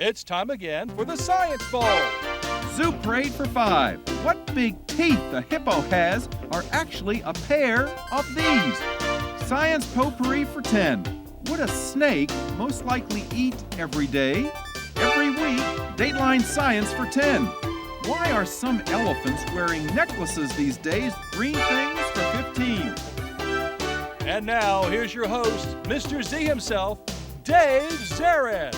It's time again for the Science Bowl. Zoo Parade for 5. What big teeth the hippo has are actually a pair of these. Science Potpourri for 10. Would a snake most likely eat every day? Every week, Dateline Science for 10. Why are some elephants wearing necklaces these days? Green things for 15. And now, here's your host, Mr. Z himself, Dave Zarin.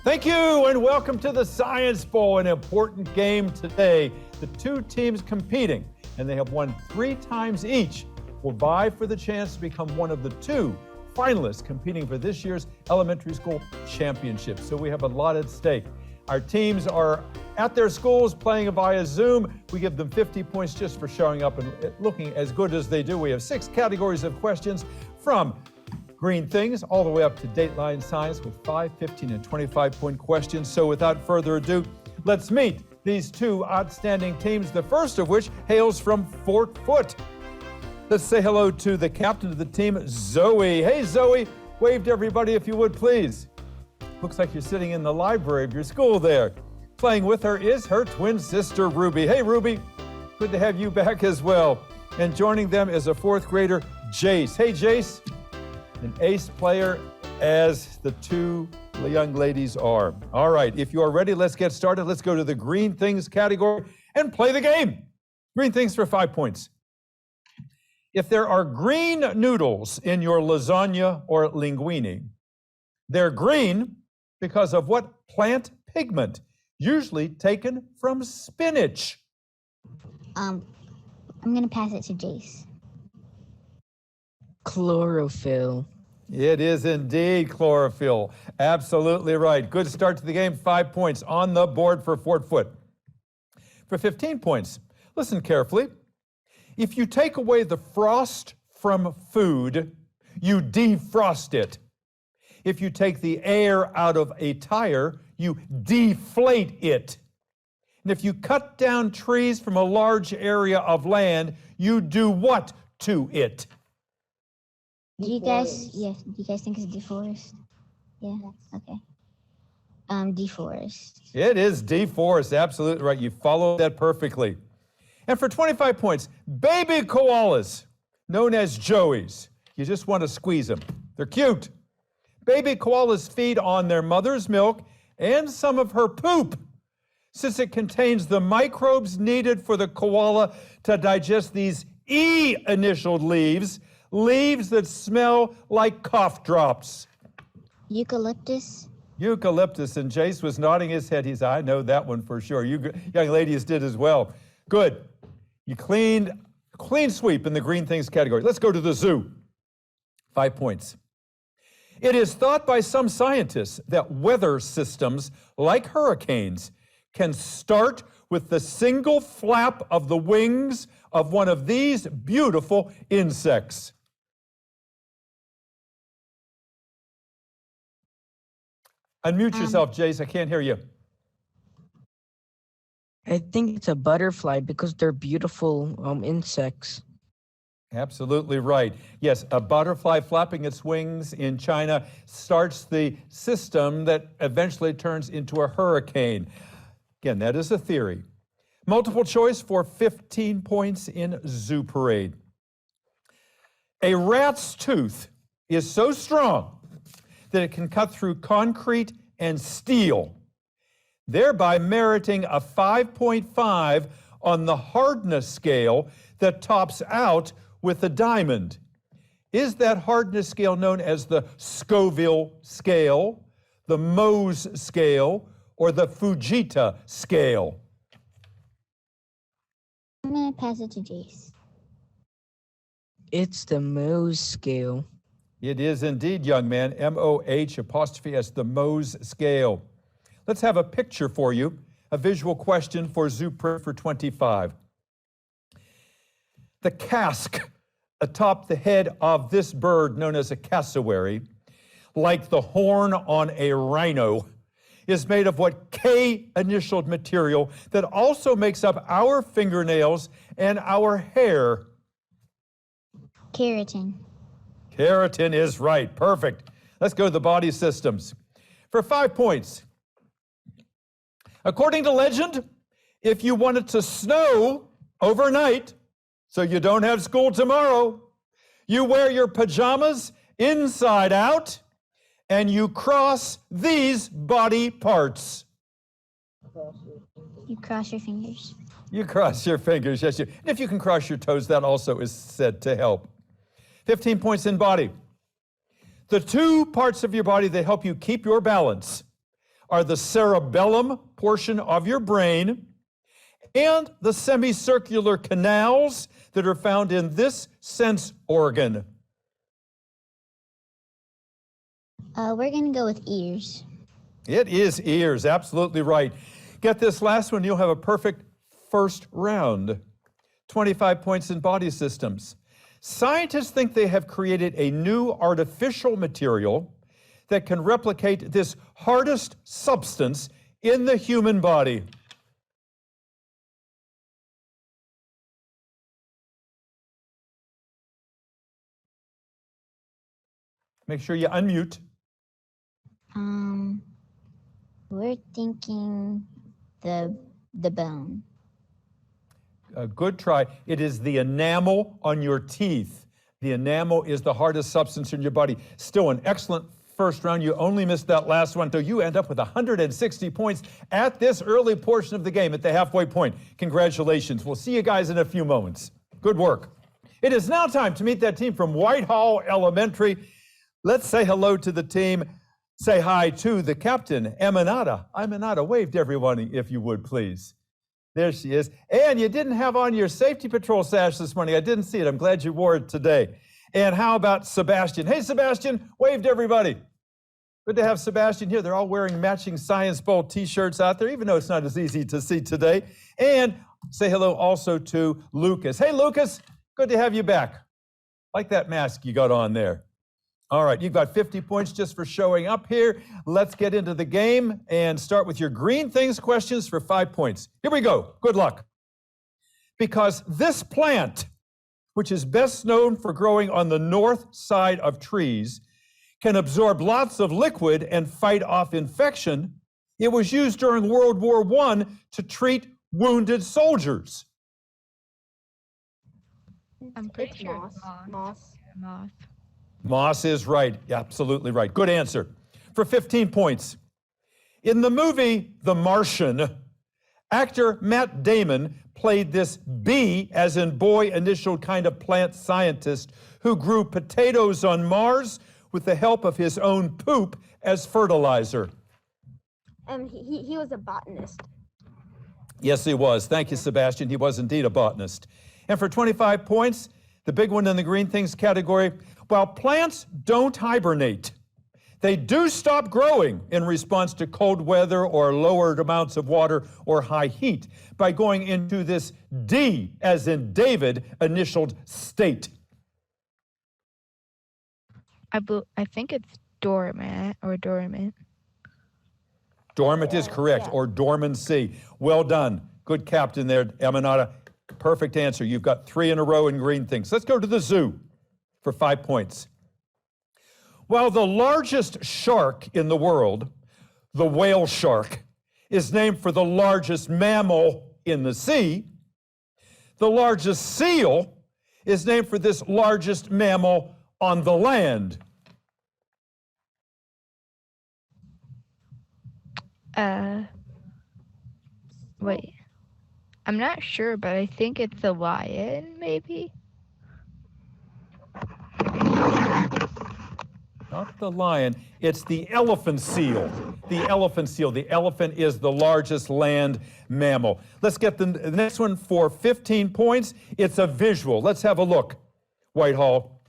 Thank you, and welcome to the Science Bowl, an important game today. The two teams competing, and they have won 3 times each, will vie for the chance to become one of the 2 finalists competing for this year's elementary school championship. So we have a lot at stake. Our teams are at their schools playing via Zoom. We give them 50 points just for showing up and looking as good as they do. We have 6 categories of questions, from green things all the way up to Dateline Science with 5, 15, and 25-point questions. So without further ado, let's meet these 2 outstanding teams, the first of which hails from Foote. Let's say hello to the captain of the team, Zoe. Hey, Zoe, wave to everybody if you would, please. Looks like you're sitting in the library of your school there. Playing with her is her twin sister, Ruby. Hey, Ruby, good to have you back as well. And joining them is a 4th grader, Jace. Hey, Jace, an ace player as the 2 young ladies are. All right, if you are ready, let's get started. Let's go to the green things category and play the game. Green things for 5 points. If there are green noodles in your lasagna or linguine, they're green because of what plant pigment, usually taken from spinach? I'm gonna pass it to Jace. Chlorophyll. It is indeed chlorophyll. Absolutely right. Good start to the game. 5 points on the board for Foote. For 15 points, listen carefully. If you take away the frost from food, you defrost it. If you take the air out of a tire, you deflate it. And if you cut down trees from a large area of land, you do what to it? Do you guys think it's deforest? Yeah, okay. Deforest. It is deforest, absolutely right. You followed that perfectly. And for 25 points, baby koalas, known as joeys. You just want to squeeze them. They're cute. Baby koalas feed on their mother's milk and some of her poop, since it contains the microbes needed for the koala to digest these E-initialed leaves that smell like cough drops. Eucalyptus. Eucalyptus, and Jace was nodding his head. He said, I know that one for sure. You young ladies did as well. Good. You clean sweep in the green things category. Let's go to the zoo. 5 points. It is thought by some scientists that weather systems like hurricanes can start with the single flap of the wings of one of these beautiful insects. Unmute yourself, Jace. I can't hear you. I think it's a butterfly because they're beautiful insects. Absolutely right. Yes, a butterfly flapping its wings in China starts the system that eventually turns into a hurricane. Again, that is a theory. Multiple choice for 15 points in Zoo Parade. A rat's tooth is so strong that it can cut through concrete and steel, thereby meriting a 5.5 on the hardness scale that tops out with a diamond. Is that hardness scale known as the Scoville scale, the Mohs scale, or the Fujita scale? I'm gonna pass it to Jace. It's the Mohs scale. It is indeed, young man, M-O-H apostrophe S, the Mohs scale. Let's have a picture for you, a visual question for Zoo Parade for 25. The casque atop the head of this bird, known as a cassowary, like the horn on a rhino, is made of what K-initialed material that also makes up our fingernails and our hair? Keratin. Keratin is right. Perfect. Let's go to the body systems. for 5 points. According to legend, if you want it to snow overnight, so you don't have school tomorrow, you wear your pajamas inside out and you cross these body parts. You cross your fingers. You cross your fingers, yes. And if you can cross your toes, that also is said to help. 15 points in body. The two parts of your body that help you keep your balance are the cerebellum portion of your brain and the semicircular canals that are found in this sense organ. We're gonna go with ears. It is ears, absolutely right. Get this last one, you'll have a perfect first round. 25 points in body systems. Scientists think they have created a new artificial material that can replicate this hardest substance in the human body. Make sure you unmute. We're thinking the bone. A good try. It is the enamel on your teeth. The enamel is the hardest substance in your body. Still an excellent first round. You only missed that last one, so you end up with 160 points at this early portion of the game at the halfway point. Congratulations. We'll see you guys in a few moments. Good work. It is now time to meet that team from Whitehall Elementary. Let's say hello to the team. Say hi to the captain, Eminata. Eminata, wave to everyone if you would, please. There she is. And you didn't have on your safety patrol sash this morning. I didn't see it. I'm glad you wore it today. And how about Sebastian? Hey, Sebastian, wave to everybody. Good to have Sebastian here. They're all wearing matching Science Bowl t-shirts out there, even though it's not as easy to see today. And say hello also to Lucas. Hey, Lucas, good to have you back. Like that mask you got on there. All right, you've got 50 points just for showing up here. Let's get into the game and start with your green things questions for 5 points. Here we go. Good luck. Because this plant, which is best known for growing on the north side of trees, can absorb lots of liquid and fight off infection, it was used during World War I to treat wounded soldiers. I'm pretty sure moss. Moss is right, absolutely right. Good answer. For 15 points. In the movie The Martian, actor Matt Damon played this bee, as in boy initial kind of plant scientist, who grew potatoes on Mars with the help of his own poop as fertilizer. He was a botanist. Yes, he was. Thank you, Sebastian. He was indeed a botanist. And for 25 points, the big one in the green things category, while plants don't hibernate, they do stop growing in response to cold weather or lowered amounts of water or high heat by going into this D, as in David, initialed state. I think it's dormant or dormant. Dormant is correct, or dormancy. Well done. Good captain there, Eminata. Perfect answer. You've got 3 in a row in green things. Let's go to the zoo for 5 points. While the largest shark in the world, the whale shark, is named for the largest mammal in the sea, the largest seal is named for this largest mammal on the land. Wait. I'm not sure, but I think it's a lion, maybe? Not the lion, it's the elephant seal. The elephant seal. The elephant is the largest land mammal. Let's get the next one for 15 points. It's a visual. Let's have a look, Whitehall.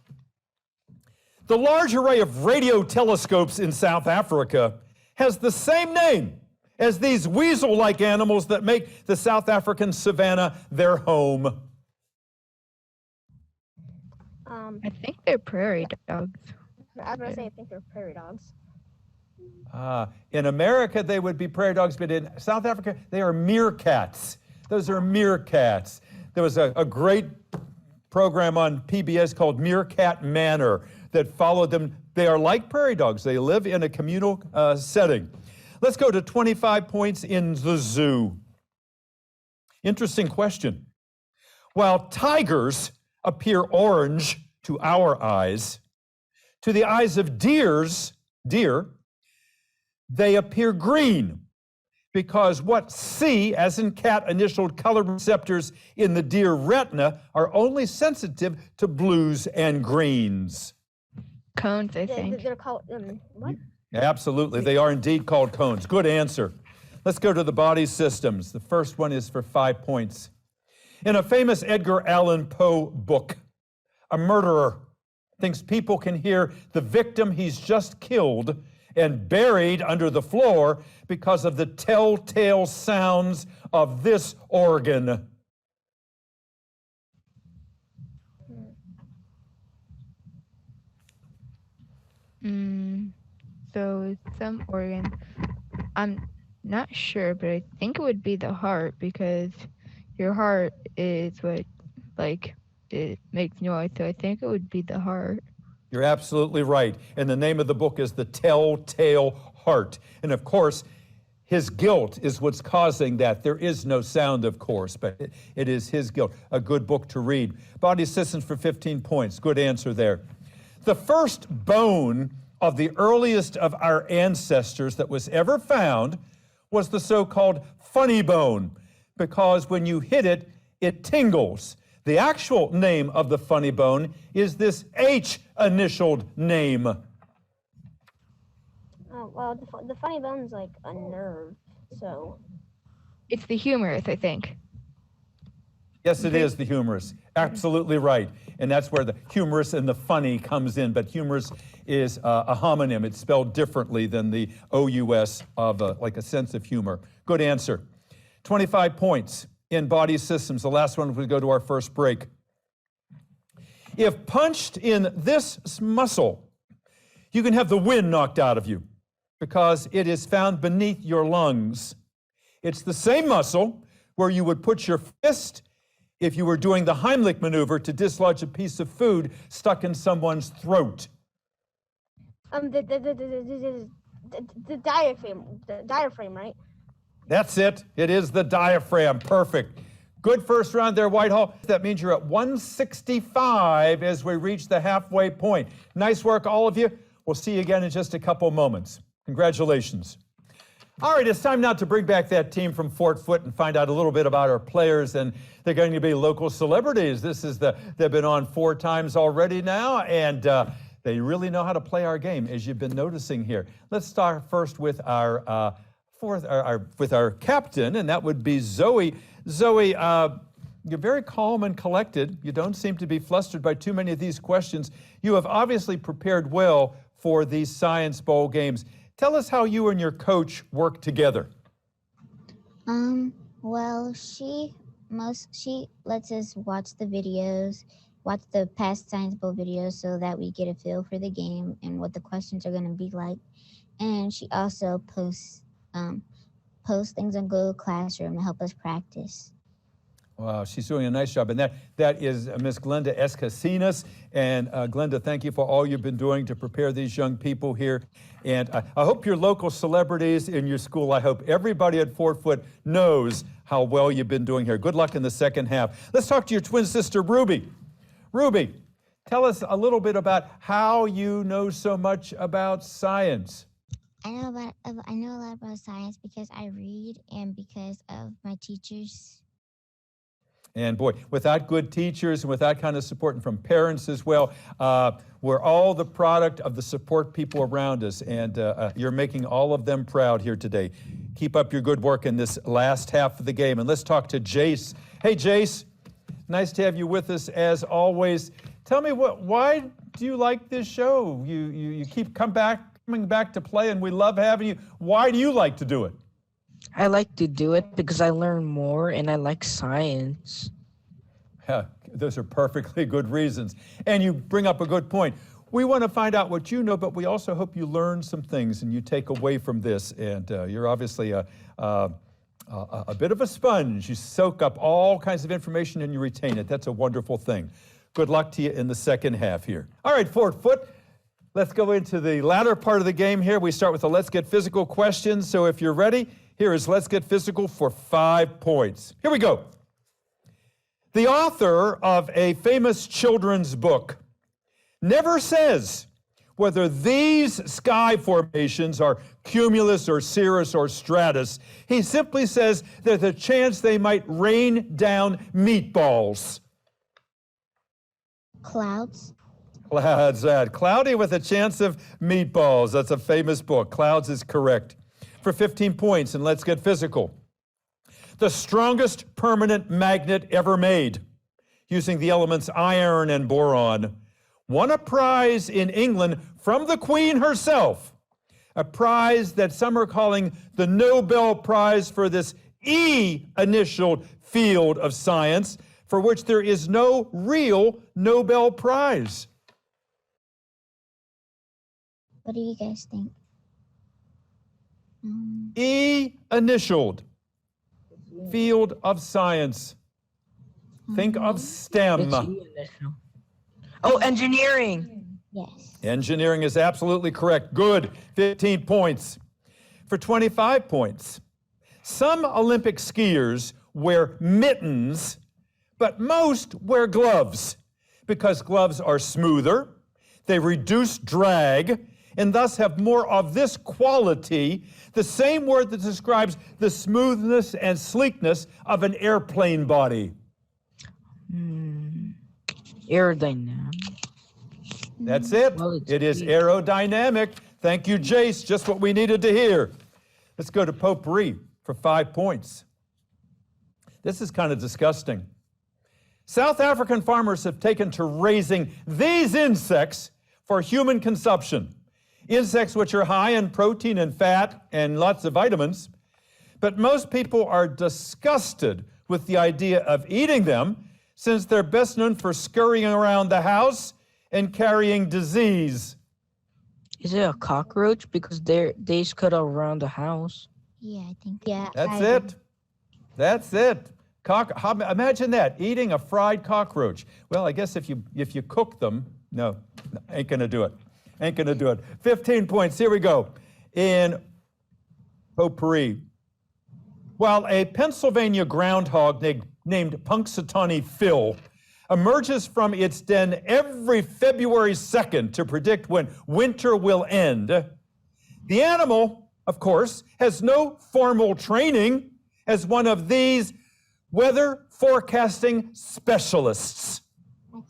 The large array of radio telescopes in South Africa has the same name as these weasel-like animals that make the South African savanna their home. I think they're prairie dogs. I was going to say, I think they're prairie dogs. In America, they would be prairie dogs, but in South Africa, they are meerkats. Those are meerkats. There was a great program on PBS called Meerkat Manor that followed them They are like prairie dogs. They live in a communal setting. Let's go to 25 points in the zoo. Interesting question. While tigers appear orange to our eyes, to the eyes of deer, they appear green, because what C, as in cat, initialed color receptors in the deer retina are only sensitive to blues and greens. Cones, I think. They're called, what? Absolutely, they are indeed called cones. Good answer. Let's go to the body systems. The first one is for 5 points. In a famous Edgar Allan Poe book, a murderer thinks people can hear the victim he's just killed and buried under the floor because of the telltale sounds of this organ. So some organ. I'm not sure, but I think it would be the heart, because your heart is what, like, it makes noise. So I think it would be the heart. You're absolutely right. And the name of the book is The Telltale Heart. And of course, his guilt is what's causing that. There is no sound, of course, but it is his guilt. A good book to read. Body systems for 15 points. Good answer there. The first bone of the earliest of our ancestors that was ever found was the so-called funny bone, because when you hit it, it tingles. The actual name of the funny bone is this H-initialed name. Oh, well, the funny bone's like a nerve, so. It's the humerus, I think. Yes, it is the humerus. Absolutely right. And that's where the humorous and the funny comes in. But humerus is a homonym. It's spelled differently than the O-U-S of like a sense of humor. Good answer. 25 points in body systems. The last one, we go to our first break. If punched in this muscle, you can have the wind knocked out of you because it is found beneath your lungs. It's the same muscle where you would put your fist if you were doing the Heimlich maneuver to dislodge a piece of food stuck in someone's throat. The diaphragm, right? That's it. It is the diaphragm. Perfect. Good first round there, Whitehall. That means you're at 165 as we reach the halfway point. Nice work, all of you. We'll see you again in just a couple moments. Congratulations. All right, it's time now to bring back that team from Fort Foote and find out a little bit about our players, and they're going to be local celebrities. They've been on 4 times already now, and they really know how to play our game, as you've been noticing here. Let's start first with our captain, and that would be Zoe. Zoe, you're very calm and collected. You don't seem to be flustered by too many of these questions. You have obviously prepared well for these Science Bowl games. Tell us how you and your coach work together. Well, she lets us watch the videos, watch the past Science Bowl videos so that we get a feel for the game and what the questions are going to be like. And she also posts things on Google Classroom to help us practice. Wow, she's doing a nice job. And that is Miss Glenda Escasinas. And Glenda, thank you for all you've been doing to prepare these young people here. And I hope your local celebrities in your school, I hope everybody at Fort Foote knows how well you've been doing here. Good luck in the second half. Let's talk to your twin sister, Ruby. Ruby, tell us a little bit about how you know so much about science. I know a lot about science because I read and because of my teachers. And boy, without good teachers and without kind of support and from parents as well, we're all the product of the support people around us. And you're making all of them proud here today. Keep up your good work in this last half of the game. And let's talk to Jace. Hey, Jace, nice to have you with us as always. Tell me, why do you like this show? You keep coming back to play, and we love having you. Why do you like to do it? I like to do it because I learn more and I like science. Yeah, those are perfectly good reasons. And you bring up a good point. We want to find out what you know, but we also hope you learn some things and you take away from this. And you're obviously a bit of a sponge. You soak up all kinds of information and you retain it. That's a wonderful thing. Good luck to you in the second half here. All right, Fort Foote. Let's go into the latter part of the game here. We start with the Let's Get Physical questions. So if you're ready, here is Let's Get Physical for 5 points. Here we go. The author of a famous children's book never says whether these sky formations are cumulus or cirrus or stratus. He simply says there's a chance they might rain down meatballs. Clouds. Clouds, Cloudy with a Chance of Meatballs. That's a famous book. Clouds is correct. For 15 points, and Let's Get Physical. The strongest permanent magnet ever made, using the elements iron and boron, won a prize in England from the Queen herself, a prize that some are calling the Nobel Prize for this E-initialed field of science, for which there is no real Nobel Prize. What do you guys think? E-initialed field of science. Think of STEM. Oh, engineering. Yes. Engineering is absolutely correct. Good. 15 points. For 25 points, some Olympic skiers wear mittens, but most wear gloves because gloves are smoother, they reduce drag, and thus have more of this quality, the same word that describes the smoothness and sleekness of an airplane body. Aerodynamic. That's it. Well, It is aerodynamic. Thank you, Jace. Just what we needed to hear. Let's go to potpourri for 5 points. This is kind of disgusting. South African farmers have taken to raising these insects for human consumption. Insects which are high in protein and fat and lots of vitamins. But most people are disgusted with the idea of eating them, since they're best known for scurrying around the house and carrying disease. Is it a cockroach? Because they scuttle around the house. Yeah, I think. Yeah. That's it. That's it. Imagine that, eating a fried cockroach. Well, I guess if you cook them, no, ain't gonna do it. Ain't gonna do it. 15 points, here we go. In potpourri. While a Pennsylvania groundhog named Punxsutawney Phil emerges from its den every February 2nd to predict when winter will end, the animal, of course, has no formal training as one of these weather forecasting specialists.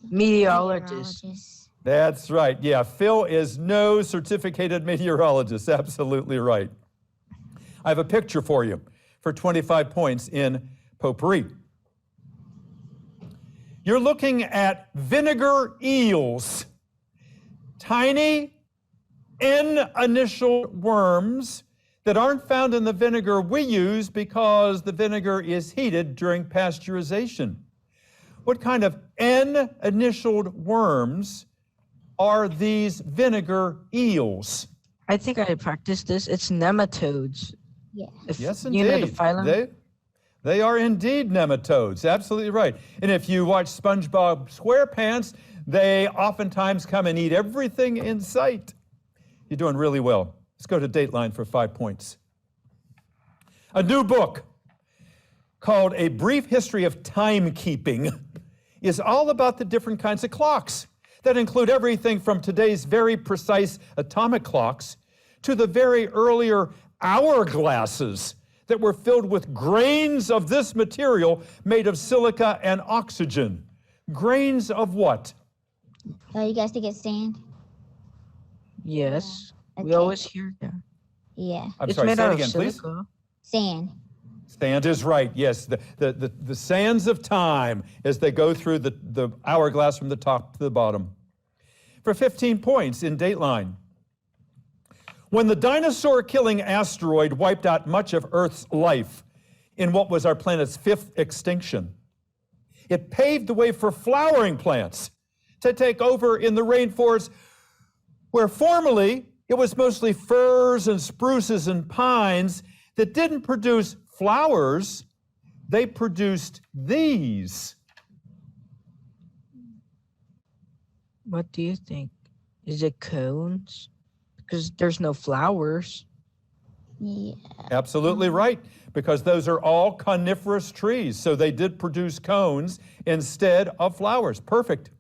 Meteorologist. That's right. Yeah, Phil is no certificated meteorologist. Absolutely right. I have a picture for you for 25 points in potpourri. You're looking at vinegar eels, tiny N-initial worms that aren't found in the vinegar we use because the vinegar is heated during pasteurization. What kind of N-initialed worms are these vinegar eels? I think I practiced this. It's nematodes. Yeah. Yes, You know the indeed. phylum? They are indeed nematodes, absolutely right. And if you watch SpongeBob SquarePants, they oftentimes come and eat everything in sight. You're doing really well. Let's go to Dateline for 5 points. A new book called A Brief History of Timekeeping is all about the different kinds of clocks that include everything from today's very precise atomic clocks to the very earlier hourglasses that were filled with grains of this material made of silica and oxygen. Grains of what? You guys think it's sand? Yes. We Okay. always hear that. Yeah. I'm It's sorry, made say it out again, of please. silica. Sand. Sand is right, yes. The sands of time as they go through the hourglass from the top to the bottom. For 15 points in Dateline. When the dinosaur-killing asteroid wiped out much of Earth's life in what was our planet's 5th extinction, it paved the way for flowering plants to take over in the rainforest, where formerly it was mostly firs and spruces and pines that didn't produce flowers, they produced these. What do you think? Is it cones? Because there's no flowers. Yeah. Absolutely right, because those are all coniferous trees, so they did produce cones instead of flowers. Perfect.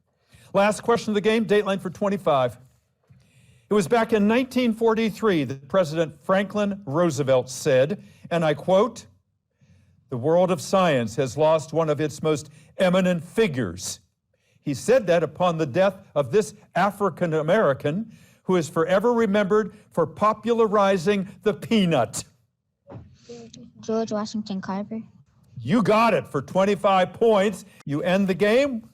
Last question of the game, Dateline for 25. It was back in 1943 that President Franklin Roosevelt said, and I quote, "The world of science has lost one of its most eminent figures." He said that upon the death of this African American who is forever remembered for popularizing the peanut. George Washington Carver. You got it for 25 points. You end the game.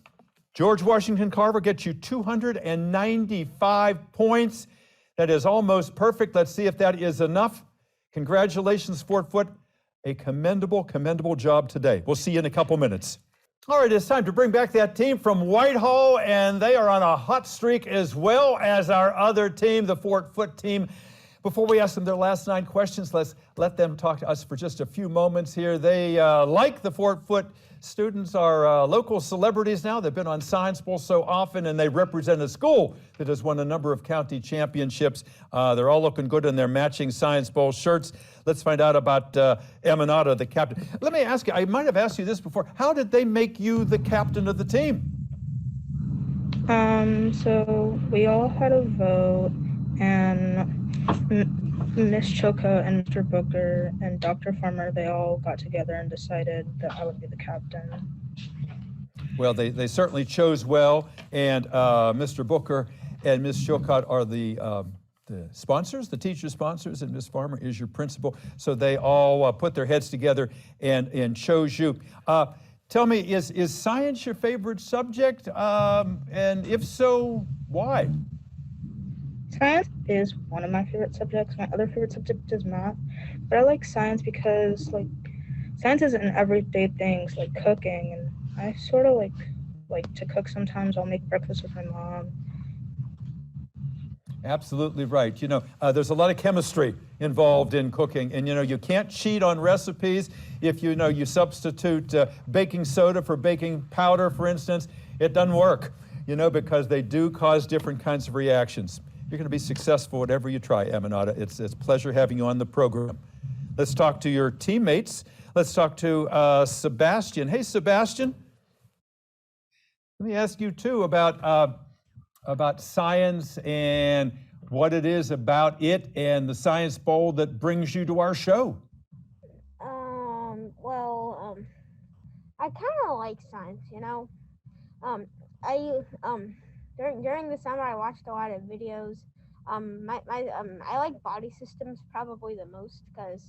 George Washington Carver gets you 295 points. That is almost perfect. Let's see if that is enough. Congratulations, Fort Foote. A commendable job today. We'll see you in a couple minutes. All right, it's time to bring back that team from Whitehall, and they are on a hot streak as well as our other team, the Fort Foote team. Before we ask them their last 9 questions, let's let them talk to us for just a few moments here. They, like the Fort Foote students, are local celebrities now. They've been on Science Bowl so often, and they represent a school that has won a number of county championships. They're all looking good in their matching Science Bowl shirts. Let's find out about Eminata, the captain. Let me ask you, I might have asked you this before. How did they make you the captain of the team? So we all had a vote, and Miss Choka and Mr. Booker and Dr. Farmer, they all got together and decided that I would be the captain. Well, they certainly chose well, and Mr. Booker and Miss Chilcott are the sponsors, the teacher sponsors, and Miss Farmer is your principal. So they all put their heads together and chose you. Tell me, is science your favorite subject? And if so, why? Science is one of my favorite subjects. My other favorite subject is math. But I like science because, like, science is in everyday things, like cooking. And I sort of like to cook sometimes. I'll make breakfast with my mom. Absolutely right. You know, there's a lot of chemistry involved in cooking, and you know, you can't cheat on recipes. If you substitute baking soda for baking powder, for instance, it doesn't work, because they do cause different kinds of reactions. You're going to be successful whatever you try, Eminata. It's a pleasure having you on the program. Let's talk to your teammates. Let's talk to Sebastian. Hey, Sebastian. Let me ask you too about science and what it is about it and the Science Bowl that brings you to our show. I kind of like science, during the summer I watched a lot of videos. I like body systems probably the most because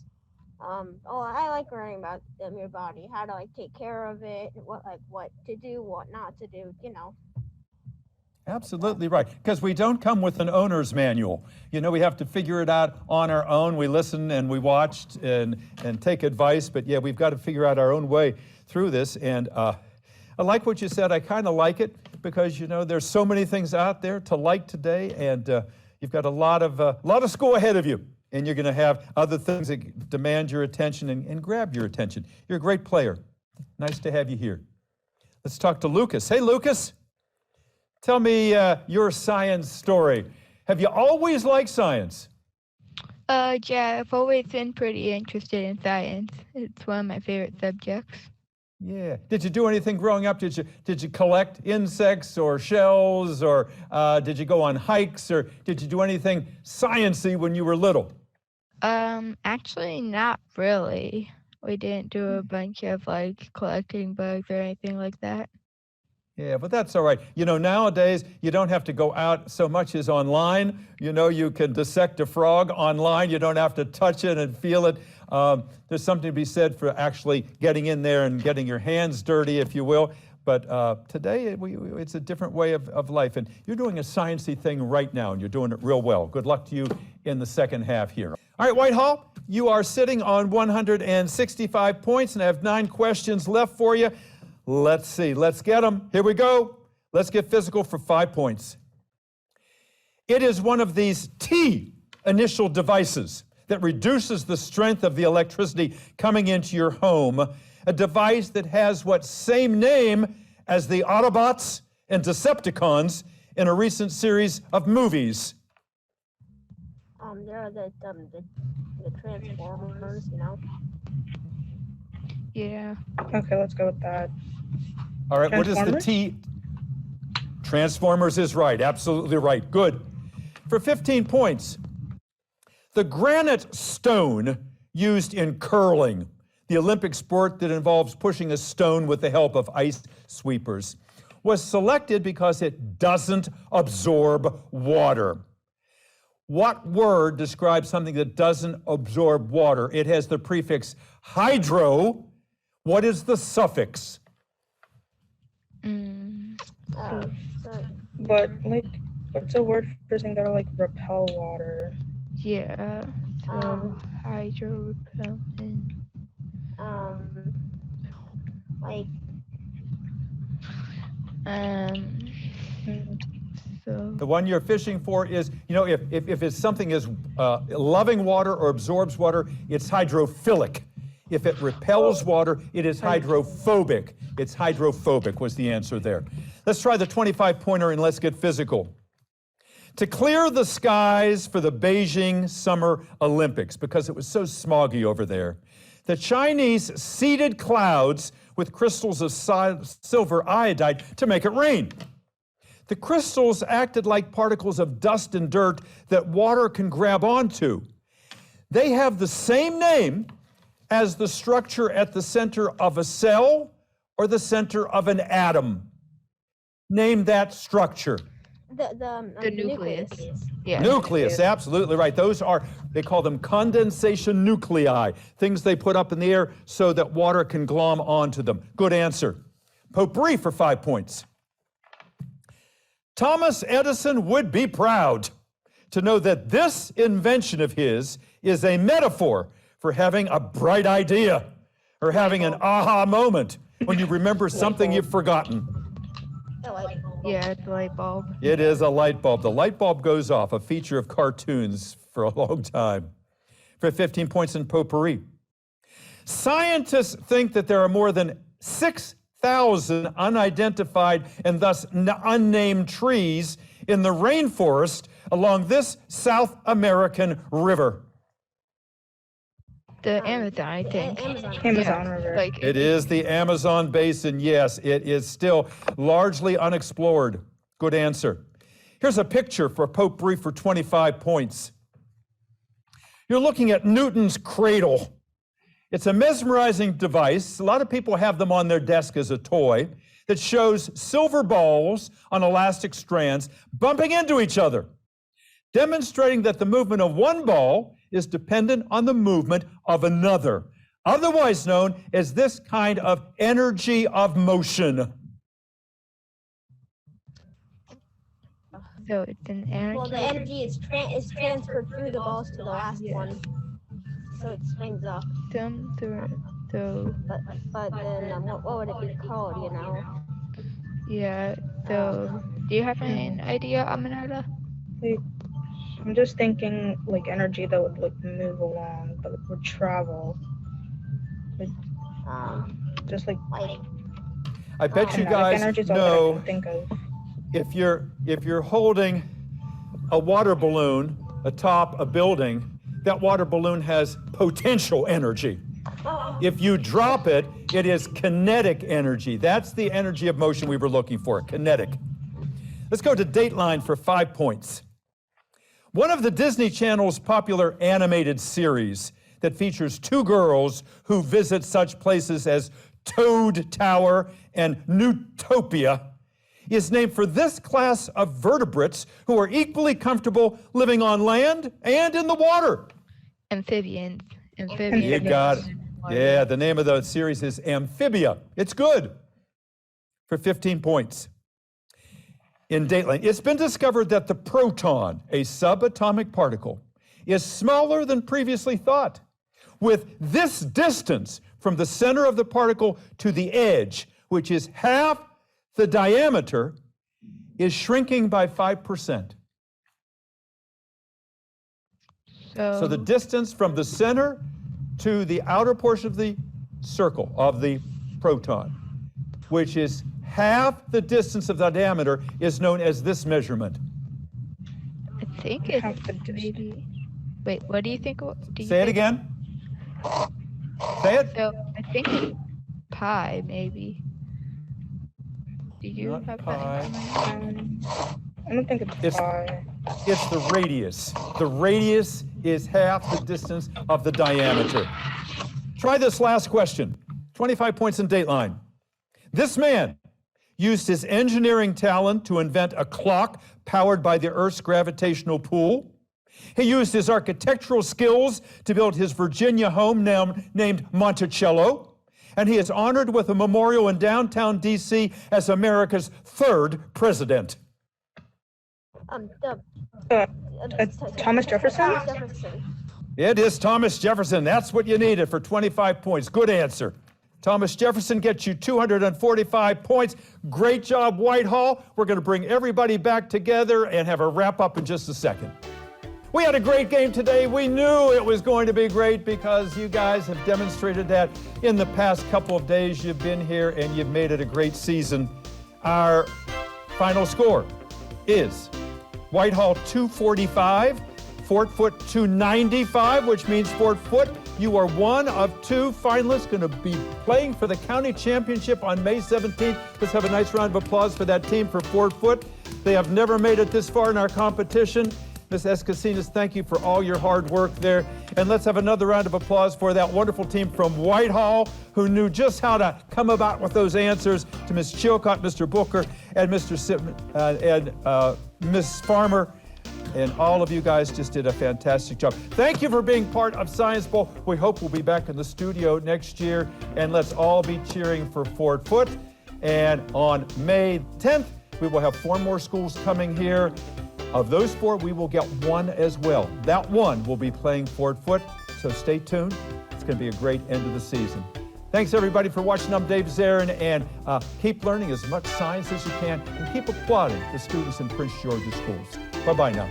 I like learning about your body, how to take care of it, what to do, what not to do, Absolutely right, because we don't come with an owner's manual. We have to figure it out on our own. We listen and we watch and take advice, but yeah, we've got to figure out our own way through this. And I like what you said. I kind of like it because there's so many things out there to like today, and you've got a lot of school ahead of you, and you're going to have other things that demand your attention and grab your attention. You're a great player. Nice to have you here. Let's talk to Lucas. Hey, Lucas. Tell me your science story. Have you always liked science? Yeah, I've always been pretty interested in science. It's one of my favorite subjects. Yeah. Did you do anything growing up? Did you collect insects or shells, or did you go on hikes, or did you do anything sciencey when you were little? Actually, not really. We didn't do a bunch of collecting bugs or anything like that. Yeah, but that's all right. Nowadays, you don't have to go out so much as online. You can dissect a frog online. You don't have to touch it and feel it. There's something to be said for actually getting in there and getting your hands dirty, if you will. But today, it's a different way of life. And you're doing a sciencey thing right now, and you're doing it real well. Good luck to you in the second half here. All right, Whitehall, you are sitting on 165 points, and I have 9 questions left for you. Let's see. Let's get them. Here we go. Let's get physical for 5 points. It is one of these T initial devices that reduces the strength of the electricity coming into your home, a device that has what same name as the Autobots and Decepticons in a recent series of movies? There are the Transformers, you know. Yeah. Okay, let's go with that. All right, what is the Transformers? T? Transformers is right, absolutely right. Good. For 15 points, the granite stone used in curling, the Olympic sport that involves pushing a stone with the help of ice sweepers, was selected because it doesn't absorb water. What word describes something that doesn't absorb water? It has the prefix hydro. What is the suffix? But like, what's a word for something that like repel water? Yeah. So hydro repellent. Like, So The one you're fishing for is, you know, if it's something is loving water or absorbs water, it's hydrophilic. If it repels water, it is hydrophobic. It's hydrophobic was the answer there. Let's try the 25-pointer and let's get physical. To clear the skies for the Beijing Summer Olympics, because it was so smoggy over there, the Chinese seeded clouds with crystals of silver iodide to make it rain. The crystals acted like particles of dust and dirt that water can grab onto. They have the same name as the structure at the center of a cell or the center of an atom. Name that structure. the nucleus. Yeah. Nucleus, absolutely right. Those are, they call them condensation nuclei, things they put up in the air so that water can glom onto them. Good answer. Potpourri for 5 points. Thomas Edison would be proud to know that this invention of his is a metaphor for having a bright idea or having an aha moment when you remember something you've forgotten. Yeah, it's a light bulb. It is a light bulb. The light bulb goes off, a feature of cartoons for a long time. For 15 points in potpourri. Scientists think that there are more than 6,000 unidentified and thus unnamed trees in the rainforest along this South American river. The Amazon, I think. Amazon River. Like It is the Amazon basin, yes. It is still largely unexplored. Good answer. Here's a picture for potpourri for 25 points. You're looking at Newton's cradle. It's a mesmerizing device. A lot of people have them on their desk as a toy that shows silver balls on elastic strands bumping into each other, demonstrating that the movement of one ball is dependent on the movement of another, otherwise known as this kind of energy of motion. So it's an energy. Well, the energy is transferred through the balls to the last one, so it swings up. So But then what would it be called? You know? yeah. So do you have an idea, Aminata? Like, I'm just thinking like energy that would like move along, but would travel. Like, just like I bet you kinetic guys energy is all that I know can think of. if you're holding a water balloon atop a building, that water balloon has potential energy. If you drop it, it is kinetic energy. That's the energy of motion we were looking for, kinetic. Let's go to DATELINE for 5 points. One of the Disney Channel's popular animated series that features two girls who visit such places as Toad Tower and Newtopia is named for this class of vertebrates who are equally comfortable living on land and in the water. Amphibians. You got it. Yeah, the name of the series is Amphibia. It's good. For 15 points. In DATELINE, it's been discovered that the proton, a subatomic particle, is smaller than previously thought. With this distance from the center of the particle to the edge, which is half the diameter, is shrinking by 5%. So the distance from the center to the outer portion of the circle of the proton, which is half the distance of the diameter is known as this measurement? I think it's maybe. Wait, what do you think? Say it again. Say it. So I think it's pi, maybe. Do you Not have pi. that in mind? I don't think it's pi. It's the radius. The radius is half the distance of the diameter. Try this last question. 25 points in Dateline. This man used his engineering talent to invent a clock powered by the Earth's gravitational pull. He used his architectural skills to build his Virginia home named Monticello. And he is honored with a memorial in downtown D.C. as America's third president. Thomas Jefferson? Thomas Jefferson. It is Thomas Jefferson. That's what you needed for 25 points. Good answer. Thomas Jefferson gets you 245 points. Great job, Whitehall. We're going to bring everybody back together and have a wrap up in just a second. We had a great game today. We knew it was going to be great because you guys have demonstrated that in the past couple of days you've been here and you've made it a great season. Our final score is Whitehall 245, Foote 295, which means Foote, you are one of two finalists going to be playing for the county championship on May 17th. Let's have a nice round of applause for that team for Foote. They have never made it this far in our competition. Ms. Escasinas, thank you for all your hard work there. And let's have another round of applause for that wonderful team from Whitehall who knew just how to come about with those answers, to Ms. Chilcott, Mr. Booker, and Mr. Sipman, and Ms. Farmer. And all of you guys just did a fantastic job. Thank you for being part of Science Bowl. We hope we'll be back in the studio next year. And let's all be cheering for Foote. And on May 10th, we will have 4 more schools coming here. Of those 4, we will get 1 as well. That 1 will be playing Foote. So stay tuned. It's going to be a great end of the season. Thanks, everybody, for watching. I'm Dave Zarin, and keep learning as much science as you can, and keep applauding the students in Prince George's schools. Bye-bye now.